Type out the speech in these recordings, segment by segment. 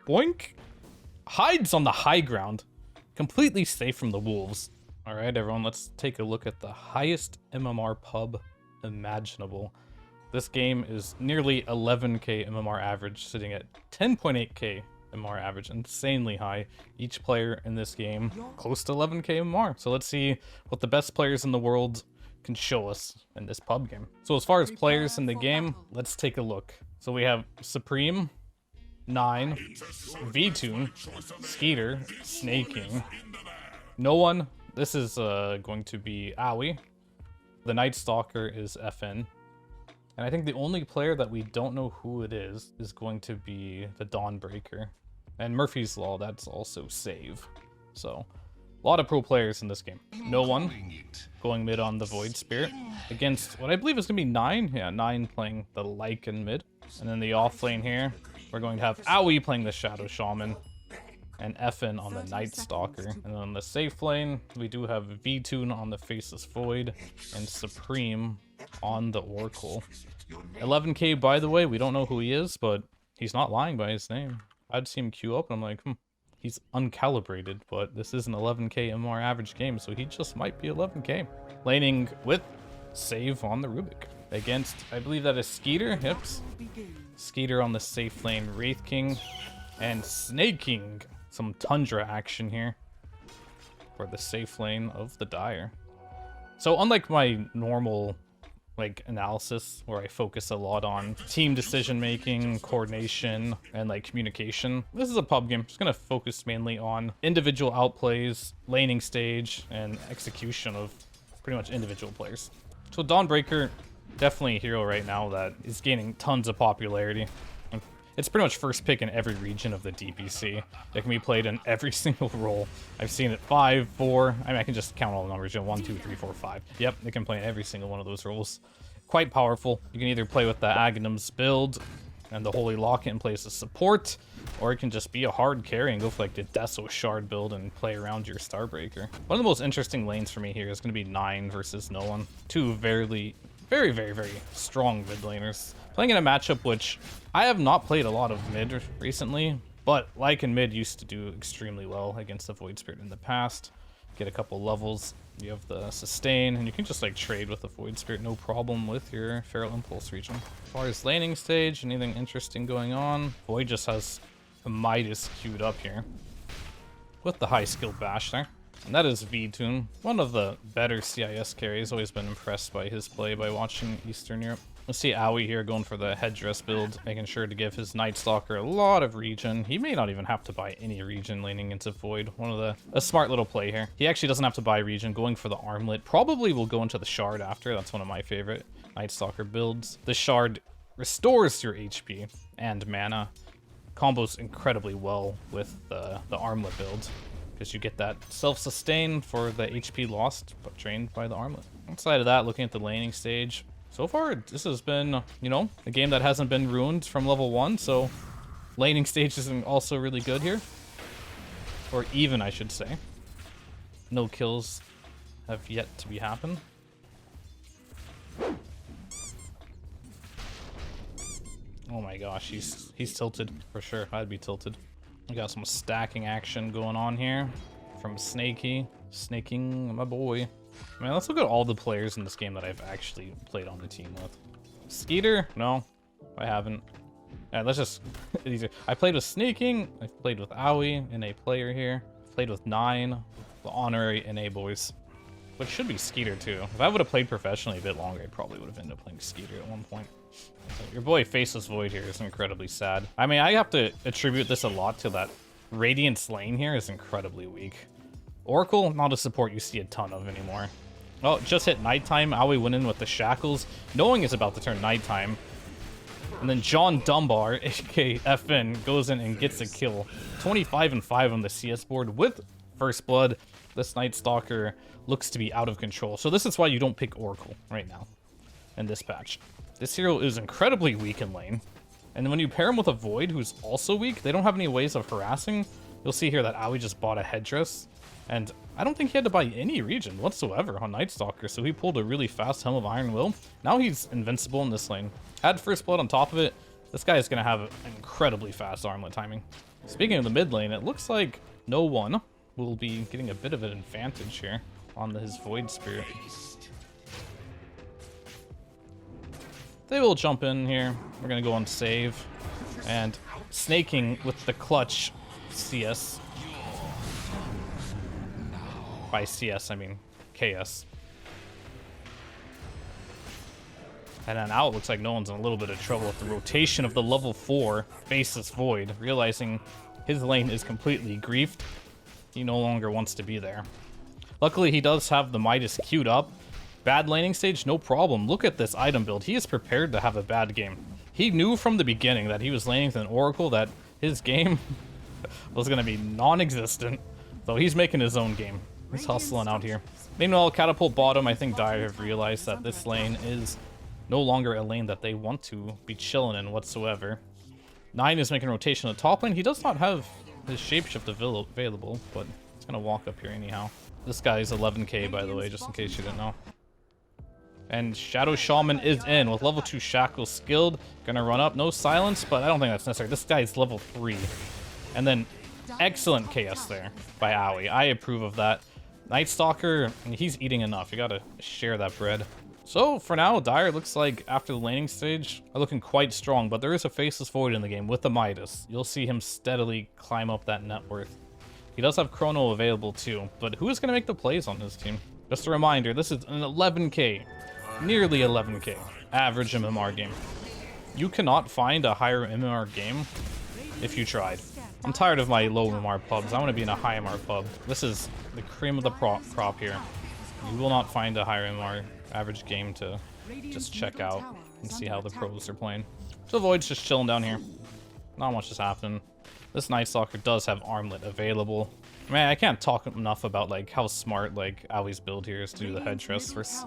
Boink hides on the high ground, completely safe from the wolves. All right, everyone, let's take a look at the highest MMR pub imaginable. This game is nearly 11k MMR average, sitting at 10.8k MMR average, insanely high. Each player in this game close to 11k MMR. So let's see what the best players in the world can show us in this pub game. So as far as players in the game, let's take a look. So we have Supreme, 9, V-Tune, Skeeter, Snaking, no one. This is going to be Owie. The Night Stalker is FN. And I think the only player that we don't know who it is going to be the Dawnbreaker. And Murphy's Law, that's also Save. So, a lot of pro players in this game. No one going mid on the Void Spirit against what I believe is going to be 9. Yeah, 9 playing the Lycan mid. And then the off lane here, we're going to have Owie playing the Shadow Shaman and FN on the Night Stalker. And then on the safe lane, we do have V-Tune on the Faceless Void and Supreme on the Oracle. 11k, by the way, we don't know who he is, but he's not lying by his name. I'd see him queue up and I'm like, he's uncalibrated, but this is an 11k MR average game, so he just might be 11k. Laning with Save on the Rubik against, I believe that is Skeeter. Yep. Skeeter on the safe lane, Wraith King, and Snaking. Some Tundra action here for the safe lane of the Dire. So unlike my normal analysis where I focus a lot on team decision making, coordination, and communication, this is a pub game. I'm just gonna focus mainly on individual outplays, laning stage, and execution of pretty much individual players. So Dawnbreaker, definitely a hero right now that is gaining tons of popularity. It's pretty much first pick in every region of the DPC. It can be played in every single role. I've seen it 5, 4. I mean, I can just count all the numbers. 1, 2, 3, 4, 5. Yep, it can play in every single one of those roles. Quite powerful. You can either play with the Aghanim's build and the Holy Locket and play as a support, or it can just be a hard carry and go for the Deso Shard build and play around your Starbreaker. One of the most interesting lanes for me here is going to be 9 versus no one. Two very, very strong mid laners. Playing in a matchup which I have not played a lot of mid recently, but Lycan mid used to do extremely well against the Void Spirit in the past. Get a couple levels, you have the sustain, and you can just trade with the Void Spirit, no problem with your Feral Impulse region. As far as laning stage, anything interesting going on? Void just has a Midas queued up here with the high skill bash there. And that is V-Tune, one of the better CIS carries. Always been impressed by his play by watching Eastern Europe. Let's see Owie here going for the headdress build, making sure to give his Night Stalker a lot of regen. He may not even have to buy any regen laning into Void. A smart little play here. He actually doesn't have to buy regen, going for the armlet. Probably will go into the shard after. That's one of my favorite Night Stalker builds. The shard restores your HP and mana. Combos incredibly well with the armlet build, because you get that self-sustain for the HP lost but drained by the armlet. Outside of that, looking at the laning stage, so far this has been, a game that hasn't been ruined from level 1, so laning stage is also really good here. Or even, I should say. No kills have yet to be happen. Oh my gosh, he's tilted for sure. I'd be tilted. We got some stacking action going on here from Snaking, my boy. Man, let's look at all the players in this game that I've actually played on the team with. Skeeter? No, I haven't. Yeah, let's just... I played with Snaking, I've played with Owie, NA player here. Played with 9, the honorary NA boys. Which should be Skeeter too. If I would have played professionally a bit longer, I probably would have ended up playing Skeeter at one point. So your boy Faceless Void here is incredibly sad. I mean, I have to attribute this a lot to that Radiant's lane here is incredibly weak. Oracle, not a support you see a ton of anymore. Oh, it just hit nighttime. Owie went in with the shackles, knowing it's about to turn nighttime. And then John Dunbar, aka FN, goes in and gets a kill. 25-5 on the CS board with First Blood. This Night Stalker looks to be out of control. So this is why you don't pick Oracle right now in this patch. This hero is incredibly weak in lane. And then when you pair him with a Void who's also weak, they don't have any ways of harassing. You'll see here that Owie just bought a headdress. And I don't think he had to buy any regen whatsoever on Night Stalker, so he pulled a really fast Helm of Iron Will. Now he's invincible in this lane. Add First Blood on top of it, This guy is going to have incredibly fast armlet timing. Speaking of the mid lane, it looks like no one will be getting a bit of an advantage here on his Void Spirit. They will jump in here. We're going to go on save. And snaking with the clutch CS. By CS, I mean KS. And then now it looks like no one's in a little bit of trouble with the rotation of the level 4 Faceless Void, realizing his lane is completely griefed. He no longer wants to be there. Luckily, he does have the Midas queued up. Bad laning stage, no problem. Look at this item build. He is prepared to have a bad game. He knew from the beginning that he was laning with an Oracle, that his game was going to be non-existent. So he's making his own game. He's hustling out here. Meanwhile, Catapult bottom, I think Dire have realized that this lane is no longer a lane that they want to be chilling in whatsoever. 9 is making rotation on the top lane. He does not have his shapeshift available, but he's going to walk up here anyhow. This guy is 11k, by the way, just in case you didn't know. And Shadow Shaman is in with level 2 Shackle skilled. Gonna run up. No silence, but I don't think that's necessary. This guy is level 3. And then excellent KS there by Owie. I approve of that. Night Stalker, he's eating enough. You gotta share that bread. So for now, Dire looks like after the laning stage are looking quite strong, but there is a Faceless Void in the game with the Midas. You'll see him steadily climb up that net worth. He does have Chrono available too, but who is going to make the plays on his team? Just a reminder, this is an 11k, nearly 11k average MMR game. You cannot find a higher MMR game if you tried. I'm tired of my low MMR pubs. I want to be in a high MMR pub. This is the cream of the crop here. You will not find a higher MMR average game to just check out and see how the pros are playing. So Void's just chilling down here. Not much is happening. This Night Stalker does have armlet available. Man, I can't talk enough about like how smart like Owie's build here is to do the headrest versus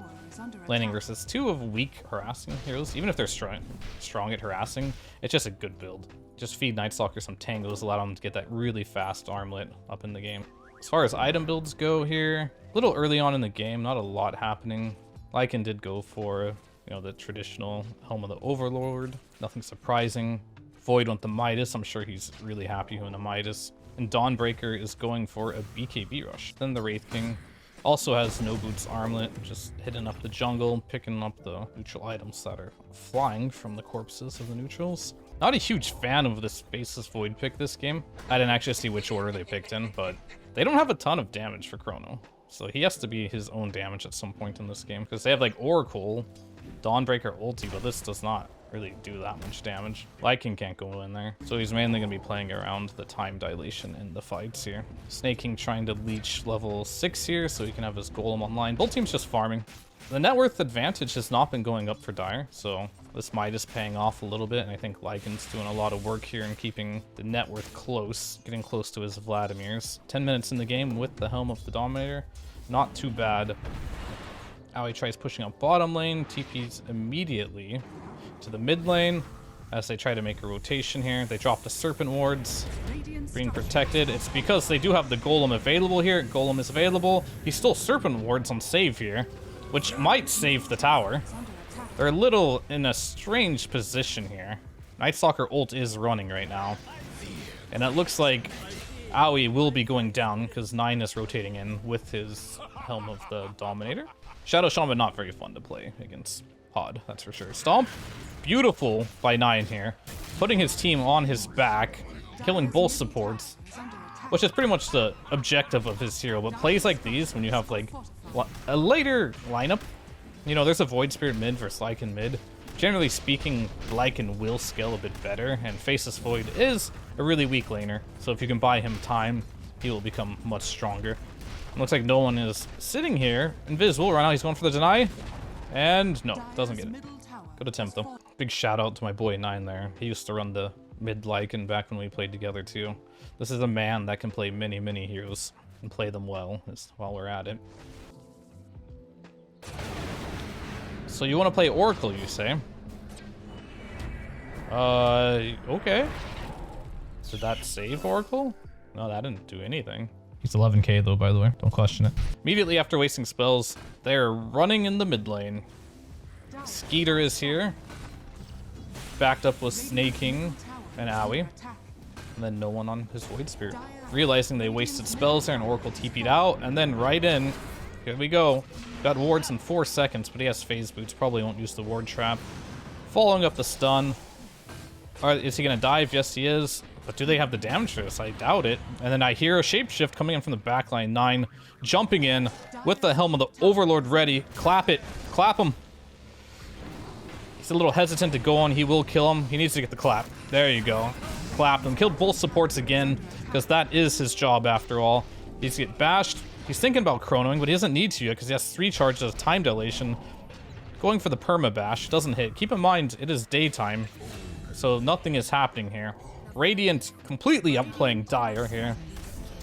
laning versus 2 of weak harassing heroes. Even if they're strong at harassing, it's just a good build. Just feed Night Stalker some tangos, allow him to get that really fast armlet up in the game. As far as item builds go here, a little early on in the game, not a lot happening. Lycan did go for, you know, the traditional Helm of the Overlord. Nothing surprising. Void went the Midas. I'm sure he's really happy with the Midas. And Dawnbreaker is going for a BKB rush. Then the Wraith King also has no boots armlet, just hitting up the jungle, picking up the neutral items that are flying from the corpses of the neutrals. Not a huge fan of this Faceless Void pick this game. I didn't actually see which order they picked in, but they don't have a ton of damage for Chrono. So he has to be his own damage at some point in this game, because they have like Oracle, Dawnbreaker ulti, but this does not really do that much damage. Lycan can't go in there, so he's mainly going to be playing around the time dilation in the fights here. Snake King trying to leech level 6 here so he can have his golem online. Both teams just farming. The net worth advantage has not been going up for Dire, so this Midas paying off a little bit, and I think Lycan's doing a lot of work here in keeping the net worth close, getting close to his Vladimir's. 10 minutes in the game with the Helm of the Dominator. Not too bad. Owie tries pushing up bottom lane, TP's immediately to the mid lane as they try to make a rotation here. They drop the Serpent Wards, being protected. It's because they do have the Golem available here. Golem is available. He stole Serpent Wards on save here, which might save the tower. They're a little in a strange position here. Night Stalker ult is running right now, and it looks like Owie will be going down because 9 is rotating in with his Helm of the Dominator. Shadow Shaman not very fun to play against Pod, that's for sure. Stomp, beautiful by 9 here, putting his team on his back, killing both supports, which is pretty much the objective of his hero. But plays like these, when you have like a later lineup, you know, there's a Void Spirit mid versus Lycan mid. Generally speaking, Lycan will scale a bit better, and Faceless Void is a really weak laner, so if you can buy him time, he will become much stronger. It looks like no one is sitting here. Invisible right now, he's going for the deny, and no, doesn't get it. Good attempt though. Big shout out to my boy 9 there. He used to run the mid Lycan back when we played together too. This is a man that can play many heroes and play them well, while we're at it. So you want to play Oracle, you say? Okay. Did that save Oracle? No, that didn't do anything. He's 11k though, by the way. Don't question it. Immediately after wasting spells, they're running in the mid lane. Skeeter is here. backed up with Snaking and Owie. And then no one on his Void Spirit. Realizing they wasted spells there, and Oracle TP'd out, and then right in. Here we go. Got wards in 4 seconds, but he has phase boots. Probably won't use the ward trap. Following up the stun. Alright, is he gonna dive? Yes, he is. But do they have the damage for this? I doubt it. And then I hear a shapeshift coming in from the backline. 9 jumping in with the Helm of the Overlord ready. Clap it. Clap him. He's a little hesitant to go on. He will kill him. He needs to get the clap. There you go. Clapped him. Killed both supports again, because that is his job after all. He needs to get bashed. He's thinking about chronoing, but he doesn't need to yet because he has 3 charges of time dilation. Going for the perma bash. Doesn't hit. Keep in mind, it is daytime, so nothing is happening here. Radiant completely outplaying Dire here.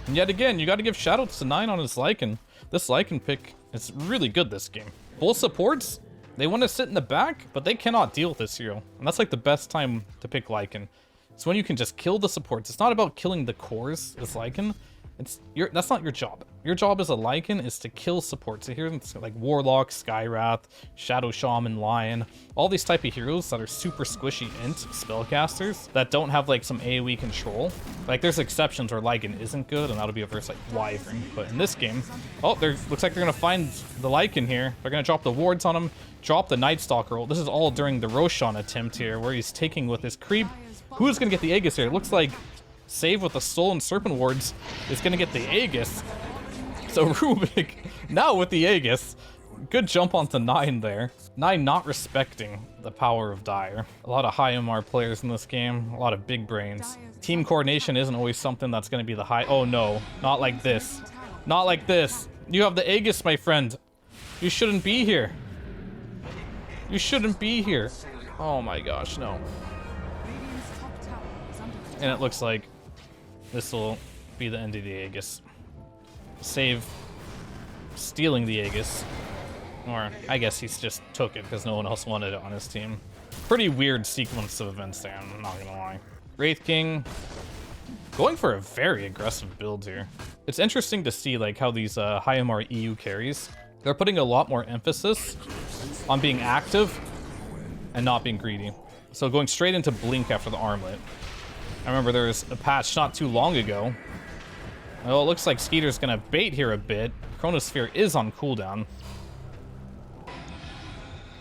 And yet again, you got to give shoutouts to 9 on his Lycan. This Lycan pick is really good this game. Both supports, they want to sit in the back, but they cannot deal with this hero. And that's like the best time to pick Lycan. It's when you can just kill the supports. It's not about killing the cores as Lycan. That's not your job. Your job as a Lycan is to kill supports. So here's like Warlock, Skywrath, Shadow Shaman, Lion, all these type of heroes that are super squishy int spellcasters that don't have like some AoE control. Like there's exceptions where Lycan isn't good, and that'll be a verse like Wyvern. But in this game, oh, looks like they're gonna find the Lycan here. They're gonna drop the wards on him, drop the Night Stalker. This is all during the Roshan attempt here, where he's taking with his creep. Who's gonna get the Aegis here? It looks like Save with the Soul and Serpent Wards is going to get the Aegis. So Rubik, now with the Aegis. Good jump onto 9 there. 9 not respecting the power of Dire. A lot of high MR players in this game. A lot of big brains. Team coordination isn't always something that's going to be the high... Oh no, not like this. Not like this. You have the Aegis, my friend. You shouldn't be here. You shouldn't be here. Oh my gosh, no. And it looks like this will be the end of the Aegis. Save stealing the Aegis. Or I guess he's just took it because no one else wanted it on his team. Pretty weird sequence of events there, I'm not gonna lie. Wraith King going for a very aggressive build here. It's interesting to see like how these high MR EU carries, they're putting a lot more emphasis on being active and not being greedy. So going straight into Blink after the armlet. I remember there was a patch not too long ago. Well, it looks like Skeeter's gonna bait here a bit. Chronosphere is on cooldown.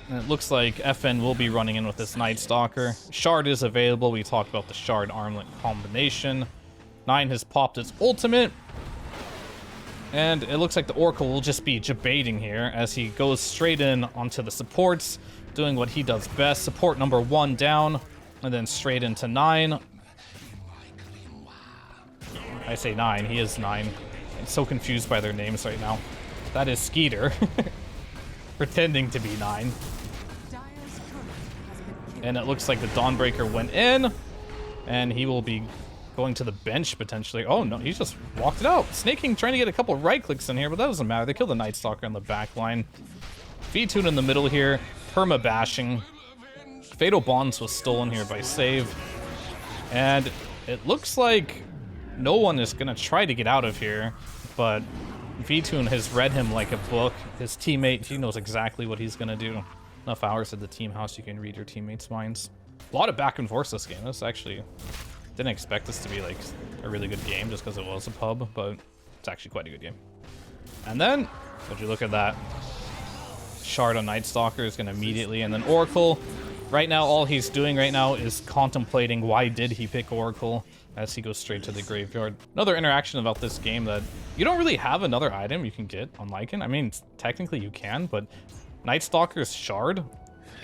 And it looks like FN will be running in with this Night Stalker. Shard is available. We talked about the Shard Armlet combination. 9 has popped its ultimate. And it looks like the Oracle will just be debating here as he goes straight in onto the supports, doing what he does best. Support number 1 down, and then straight into 9. I say 9, he is 9. I'm so confused by their names right now. That is Skeeter. Pretending to be 9. And it looks like the Dawnbreaker went in. And he will be going to the bench potentially. Oh no, he just walked it out. Snaking trying to get a couple right clicks in here, but that doesn't matter. They killed the Night Stalker on the back line. V-Tune in the middle here. Perma bashing. Fatal Bonds was stolen here by Save. And it looks like no one is going to try to get out of here, but V-Tune has read him like a book. His teammate, he knows exactly what he's going to do. Enough hours at the team house, you can read your teammates' minds. A lot of back and forth this game. This actually, didn't expect this to be like a really good game just because it was a pub, but it's actually quite a good game. And then, would you look at that? Shard on Night Stalker is going to immediately, and then Oracle. Right now, all he's doing right now is contemplating why did he pick Oracle as he goes straight to the graveyard. Another interaction about this game that you don't really have another item you can get on Lycan. I mean, technically you can, but Night Stalker's Shard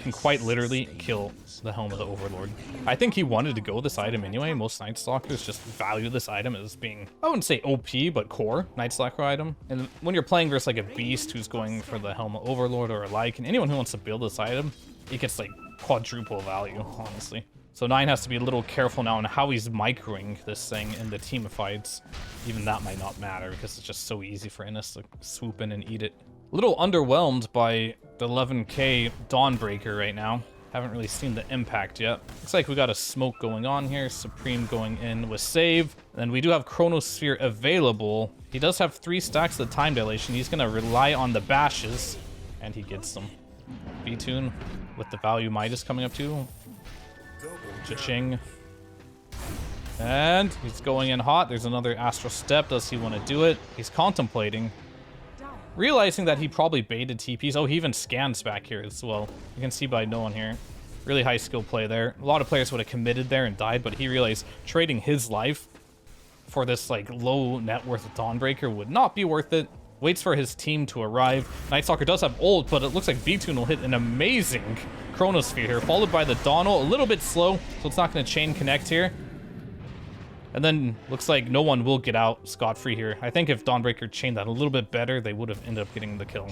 can quite literally kill the Helm of the Overlord. I think he wanted to go this item anyway. Most Night Stalkers just value this item as being, I wouldn't say OP, but core Night Stalker item. And when you're playing versus like a beast who's going for the Helm of Overlord or a Lycan, anyone who wants to build this item, it gets like quadruple value, honestly. So 9 has to be a little careful now on how he's microing this thing in the team fights. Even that might not matter because it's just so easy for Innis to swoop in and eat it. A little underwhelmed by the 11k Dawnbreaker right now. Haven't really seen the impact yet. Looks like we got a smoke going on here. Supreme going in with Save. And we do have Chronosphere available. He does have 3 stacks of the time dilation. He's going to rely on the bashes. And he gets them. V-Tune with the value Midas coming up too. Cha-ching. And he's going in hot. There's another Astral Step. Does he want to do it? He's contemplating. Realizing that he probably baited TPs. Oh, he even scans back here as well. You can see by no one here. Really high skill play there. A lot of players would have committed there and died, but he realized trading his life for this like low net worth Dawnbreaker would not be worth it. Waits for his team to arrive. Nightstalker does have ult, but it looks like Vtoon will hit an amazing Chronosphere here, followed by the Dawnel. A little bit slow, so it's not going to chain connect here. And then looks like no one will get out scot-free here. I think if Dawnbreaker chained that a little bit better, they would have ended up getting the kill.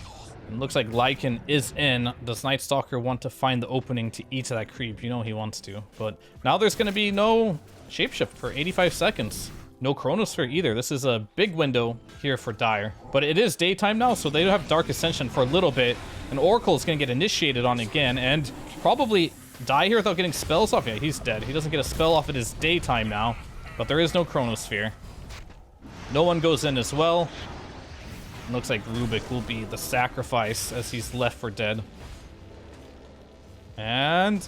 And looks like Lycan is in. Does Nightstalker want to find the opening to eat that creep? You know he wants to. But now there's going to be no shapeshift for 85 seconds. No Chronosphere either. This is a big window here for Dire. But it is daytime now, so they do have Dark Ascension for a little bit. And Oracle is going to get initiated on again and probably die here without getting spells off. Yeah, he's dead. He doesn't get a spell off. It is daytime now. But there is no Chronosphere. No one goes in as well. It looks like Rubik will be the sacrifice as he's left for dead. And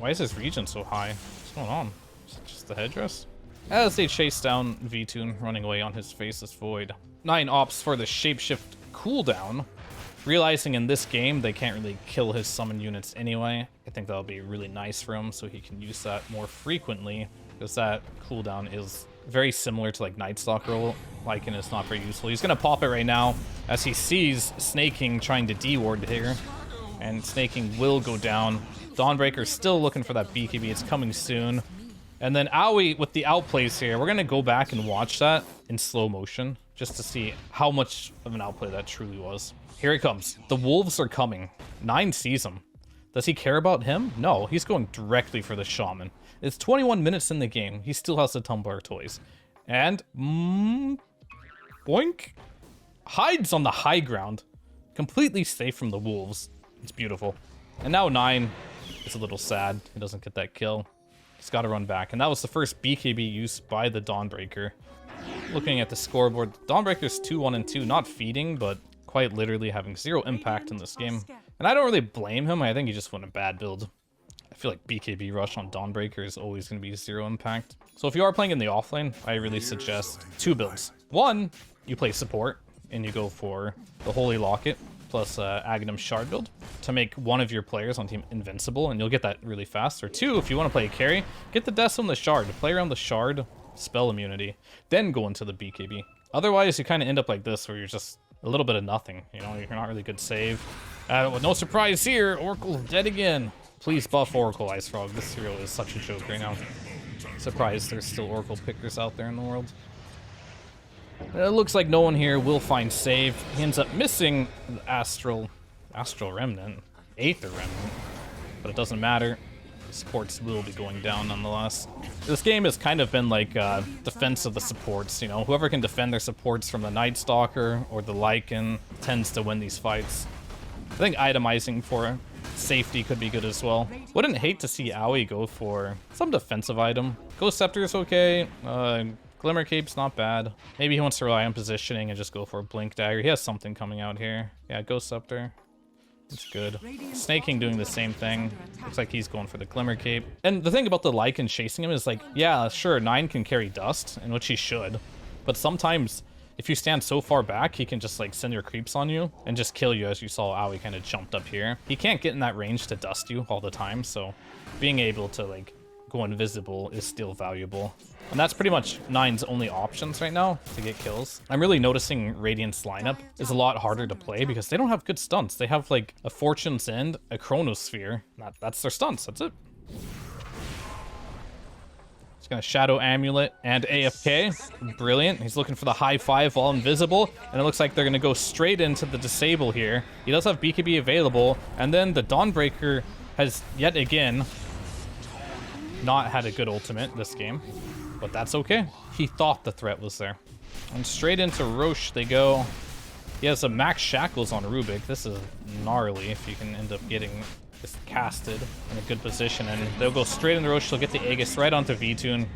why is his regen so high? What's going on? Is it just the headdress? As they chase down Vtoon, running away on his Faceless Void. 9 opts for the shapeshift cooldown. Realizing in this game they can't really kill his summon units anyway. I think that'll be really nice for him so he can use that more frequently. Because that cooldown is very similar to like Nightstalker Lycan is not very useful. He's gonna pop it right now as he sees Snaking trying to D-ward here. And Snaking will go down. Dawnbreaker still looking for that BKB. It's coming soon. And then Aoi with the outplays here. We're gonna go back and watch that in slow motion just to see how much of an outplay that truly was. Here it comes. The wolves are coming. 9 sees him. Does he care about him? No, he's going directly for the shaman. It's 21 minutes in the game. He still has the Tumbler toys. And, boink. Hides on the high ground. Completely safe from the wolves. It's beautiful. And now 9 is a little sad. He doesn't get that kill. He's got to run back. And that was the first BKB use by the Dawnbreaker. Looking at the scoreboard, Dawnbreaker's 2-1-2. Not feeding, but quite literally having 0 impact in this game. And I don't really blame him. I think he just went a bad build. I feel like BKB rush on Dawnbreaker is always going to be 0 impact. So if you are playing in the offlane, I really suggest 2 builds. 1, you play support, and you go for the Holy Locket plus Aghanim Shard build to make one of your players on team invincible, and you'll get that really fast. Or 2, if you want to play a carry, get the Death on the Shard. Play around the Shard, spell immunity, then go into the BKB. Otherwise, you kind of end up like this, where you're just a little bit of nothing. You know, you're not really good save. With no surprise here, Oracle's dead again. Please buff Oracle, Ice Frog. This hero is such a joke right now. Surprised there's still Oracle pickers out there in the world. It looks like no one here will find save. He ends up missing the Astral Remnant, Aether Remnant, but it doesn't matter. Supports will be going down nonetheless. This game has kind of been like defense of the supports, you know. Whoever can defend their supports from the Nightstalker or the Lycan tends to win these fights. I think itemizing for safety could be good as well. Wouldn't hate to see Aoi go for some defensive item. Ghost Scepter is okay. Glimmer Cape's not bad. Maybe he wants to rely on positioning and just go for a Blink Dagger. He has something coming out here. Yeah, Ghost Scepter. It's good. Snaking doing the same thing. Looks like he's going for the Glimmer Cape. And the thing about the Lycan chasing him is like, yeah, sure, 9 can carry dust, and which he should. But sometimes, if you stand so far back, he can just like send your creeps on you and just kill you, as you saw Aoi kind of jumped up here. He can't get in that range to dust you all the time, so being able to like go invisible is still valuable. And that's pretty much 9's only options right now to get kills. I'm really noticing Radiant's lineup is a lot harder to play because they don't have good stunts. They have like a Fortune's End, a Chronosphere. That's their stunts, that's it. He's gonna Shadow Amulet and AFK. Brilliant. He's looking for the high 5 while invisible, and it looks like they're gonna go straight into the disable here. He does have BKB available, and then the Dawnbreaker has yet again not had a good ultimate this game, but that's okay. He thought the threat was there. And straight into Roche they go. He has a max shackles on Rubik. This is gnarly if you can end up getting this casted in a good position, and they'll go straight into Roche. They'll get the Aegis right onto Vtoon.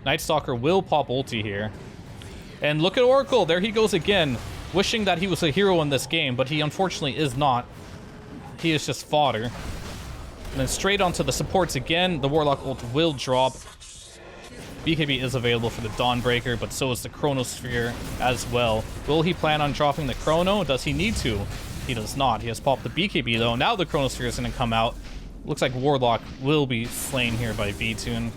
Nightstalker will pop ulti here. And look at Oracle, there he goes again, wishing that he was a hero in this game, but he unfortunately is not. He is just fodder. And then straight onto the supports again. The Warlock ult will drop. BKB is available for the Dawnbreaker, but so is the Chronosphere as well. Will he plan on dropping the Chrono? Does he need to? He does not. He has popped the BKB though. Now the Chronosphere is going to come out. Looks like Warlock will be slain here by V-Tune.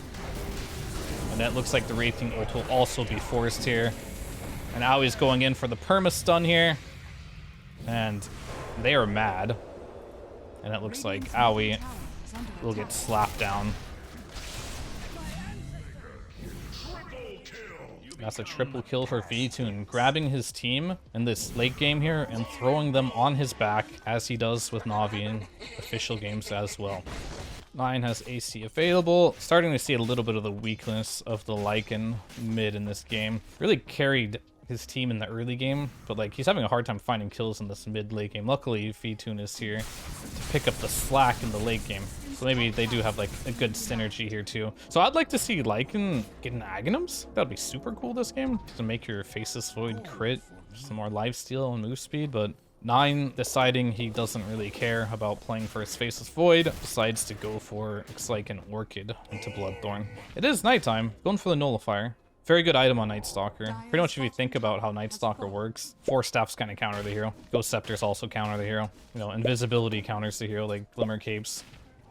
And that looks like the Wraith King ult will also be forced here. And Aui's going in for the perma-stun here. And they are mad. And it looks like Aui will get slapped down. That's a triple kill for V-Tune, grabbing his team in this late game here and throwing them on his back, as he does with Na'Vi in official games as well. 9 has AC available. Starting to see a little bit of the weakness of the Lycan mid in this game. Really carried his team in the early game, but like he's having a hard time finding kills in this mid-late game. Luckily, V-Tune is here to pick up the slack in the late game. So maybe they do have like a good synergy here too. So I'd like to see Lycan getting Aghanims. That would be super cool this game, to make your Faceless Void crit, some more lifesteal and move speed. But 9 deciding he doesn't really care about playing for his Faceless Void, decides to go for, looks like an Orchid into Bloodthorn. It is nighttime, going for the Nullifier. Very good item on Night Stalker. Pretty much if you think about how Night Stalker works, 4 staffs kind of counter the hero. Ghost Scepters also counter the hero. You know, invisibility counters the hero, like Glimmer Capes.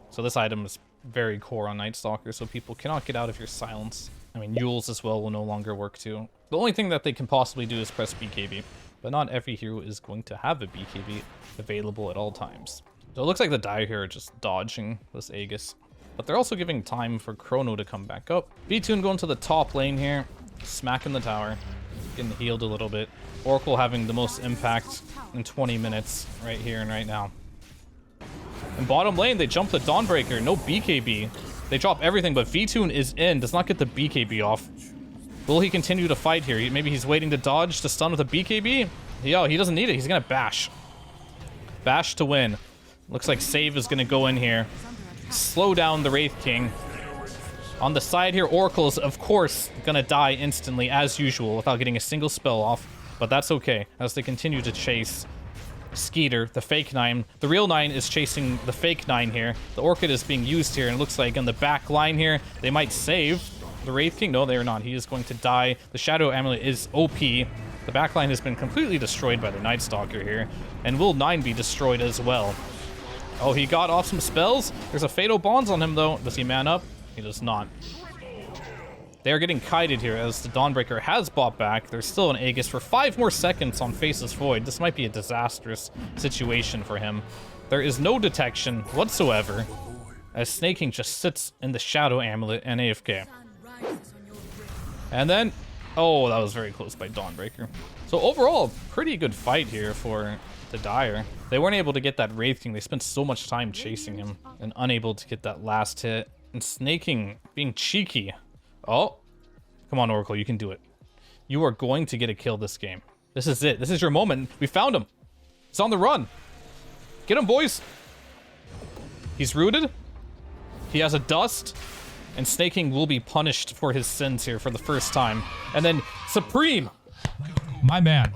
So this item is very core on Night Stalker, so people cannot get out of your silence. I mean, Yules as well will no longer work too. The only thing that they can possibly do is press BKB, but not every hero is going to have a BKB available at all times. So it looks like the Dire here are just dodging this Aegis. But they're also giving time for Chrono to come back up. V-Tune going to the top lane here, smacking the tower, getting healed a little bit. Oracle having the most impact in 20 minutes right here and right now. In bottom lane, they jump the Dawnbreaker, no BKB. They drop everything, but V-Tune is in, does not get the BKB off. Will he continue to fight here? Maybe he's waiting to dodge to stun with a BKB? Yo, he doesn't need it, he's gonna bash. Bash to win. Looks like save is gonna go in here. Slow down the Wraith King. On the side here, Oracle is, of course, gonna die instantly, as usual, without getting a single spell off. But that's okay, as they continue to chase Skeeter, the fake 9. The real 9 is chasing the fake 9 here. The Orchid is being used here, and it looks like on the back line here, they might save the Wraith King. No, they are not. He is going to die. The Shadow Amulet is OP. The backline has been completely destroyed by the Night Stalker here. And will 9 be destroyed as well? Oh, he got off some spells. There's a Fatal Bonds on him, though. Does he man up? He does not. They're getting kited here as the Dawnbreaker has bought back. There's still an Aegis for 5 more seconds on Faceless Void. This might be a disastrous situation for him. There is no detection whatsoever, as Snake King just sits in the Shadow Amulet and AFK. And then, oh, that was very close by Dawnbreaker. So overall, pretty good fight here for the Dire. They weren't able to get that Wraith King. They spent so much time chasing him and unable to get that last hit. And Snake King being cheeky. Oh, come on, Oracle, you can do it. You are going to get a kill this game. This is it. This is your moment. We found him. He's on the run. Get him, boys. He's rooted. He has a dust. And Snake King will be punished for his sins here for the first time. And then Supreme. My man.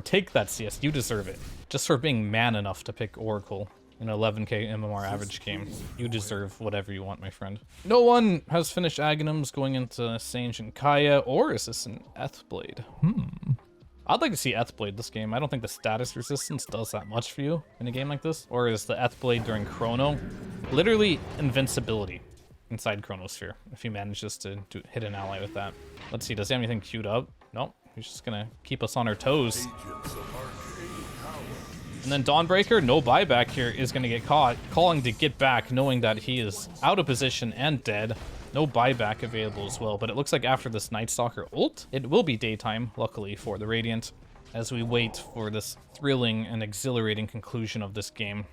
Take that, CS. You deserve it. Just for being man enough to pick Oracle in an 11k MMR average game. You deserve whatever you want, my friend. No one has finished Aghanims going into Sage and Kaya, or is this an Ethblade? I'd like to see Ethblade this game. I don't think the status resistance does that much for you in a game like this. Or is the Ethblade during Chrono literally invincibility inside Chronosphere if he manages to hit an ally with that? Let's see, does he have anything queued up? Nope. He's just gonna keep us on our toes. And then Dawnbreaker, no buyback here, is gonna get caught, calling to get back, knowing that he is out of position and dead. No buyback available as well, but it looks like after this Night Stalker ult, it will be daytime, luckily for the Radiant, as we wait for this thrilling and exhilarating conclusion of this game.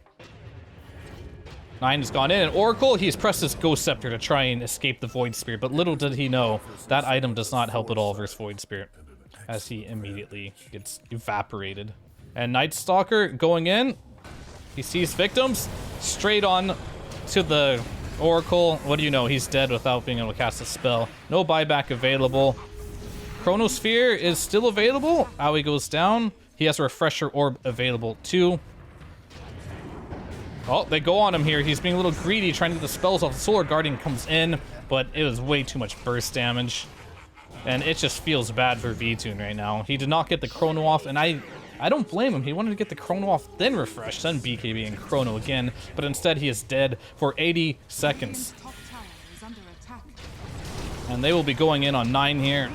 9 has gone in, and Oracle, he's pressed his Ghost Scepter to try and escape the Void Spirit, but little did he know, that item does not help at all versus Void Spirit, as he immediately gets evaporated. And Night Stalker going in, he sees victims, straight on to the Oracle. What do you know, he's dead without being able to cast a spell. No buyback available. Chronosphere is still available. Aoi goes down. He has a Refresher Orb available too. Oh, they go on him here. He's being a little greedy, trying to get the spells off. The Solar Guardian comes in, but it was way too much burst damage. And it just feels bad for V-Tune right now. He did not get the Chrono off, and I don't blame him. He wanted to get the Chrono off, then refresh, then BKB and Chrono again. But instead, he is dead for 80 seconds. And they will be going in on 9 here.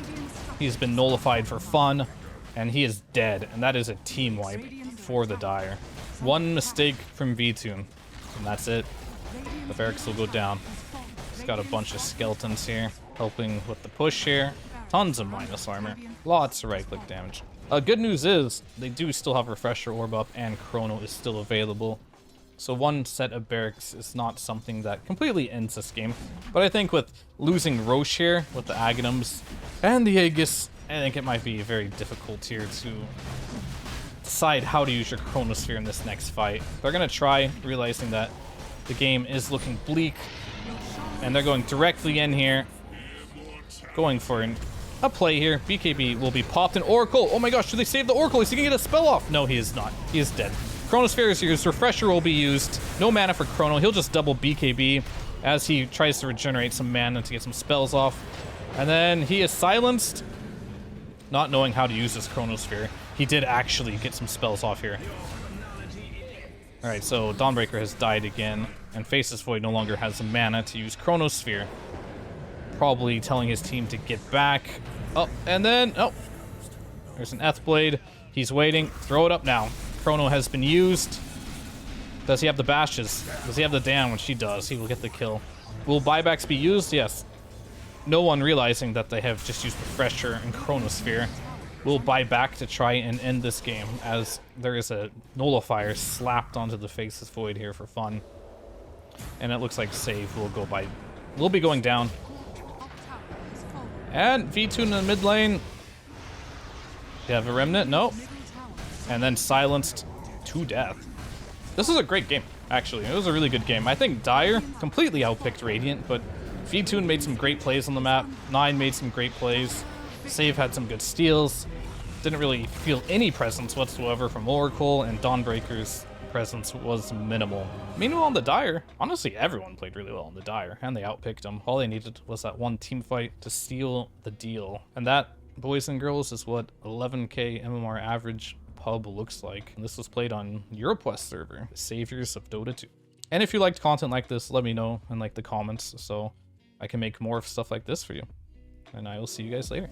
He's been nullified for fun, and he is dead. And that is a team wipe for the Dire. One mistake from V-Tune, and that's it. The barracks will go down. He's got a bunch of skeletons here, helping with the push here. Tons of minus armor. Lots of right-click damage. Good news is, they do still have Refresher Orb up, and Chrono is still available. So one set of barracks is not something that completely ends this game. But I think with losing Roche here, with the Aghanims and the Aegis, I think it might be very difficult here to decide how to use your Chronosphere in this next fight. They're going to try, realizing that the game is looking bleak. And they're going directly in here. Going for a play here. BKB will be popped. An Oracle. Oh my gosh, do they save the Oracle? Is he going to get a spell off? No, he is not. He is dead. Chronosphere is used. Refresher will be used. No mana for Chrono. He'll just double BKB as he tries to regenerate some mana to get some spells off. And then he is silenced. Not knowing how to use this Chronosphere. He did actually get some spells off here. Alright, so Dawnbreaker has died again. And Faceless Void no longer has the mana to use Chronosphere. Probably telling his team to get back. Oh, and then... Oh! There's an Blade. He's waiting. Throw it up now. Chrono has been used. Does he have the bashes? Does he have the dam? When she does, he will get the kill. Will buybacks be used? Yes. No one realizing that they have just used Refresher and Chronosphere will buy back to try and end this game, as there is a Nullifier slapped onto the Faceless Void here for fun. And it looks like save will be going down. And V-Tune in the mid lane. You have a Remnant? Nope. And then silenced to death. This is a great game, actually. It was a really good game. I think Dire completely outpicked Radiant, but V-Tune made some great plays on the map. 9 made some great plays. Save had some good steals. Didn't really feel any presence whatsoever from Oracle, and Dawnbreaker's presence was minimal. Meanwhile, on the Dire, honestly, everyone played really well on the Dire, and they outpicked them. All they needed was that one team fight to seal the deal. And that, boys and girls, is what 11k MMR average pub looks like. And this was played on EuropeWest server, the saviors of Dota 2. And if you liked content like this, let me know in the comments so I can make more stuff like this for you. And I will see you guys later.